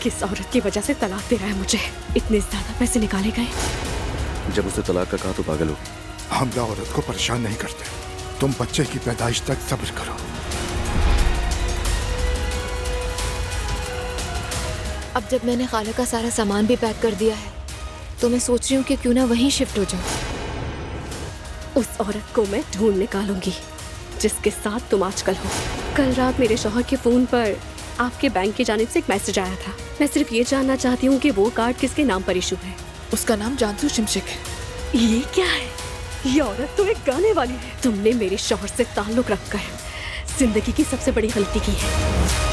किस औरत की वजह से तलाक दे रहा है मुझे? इतने ज्यादा पैसे निकाले गए। जब उसे तलाक का कहा तो पागल होगी। हमला औरत को परेशान नहीं करते। तुम बच्चे की पैदाइश तक सब्र करो। अब जब मैंने खाला का सारा सामान भी पैक कर दिया है तो मैं सोच रही हूँ कि क्यों ना वहीं शिफ्ट हो जाऊँ। उस औरत को मैं ढूंढ निकालूंगी जिसके साथ तुम आजकल हो। कल रात मेरे शौहर के फोन पर आपके बैंक की जानिब से एक मैसेज आया था। मैं सिर्फ ये जानना चाहती हूँ कि वो कार्ड किसके नाम पर इशू है। उसका नाम जानसू शिमशिक है। ये क्या है? ये औरत तो एक गाने वाली है। तुमने मेरे शौहर से ताल्लुक रखकर जिंदगी की सबसे बड़ी गलती की है।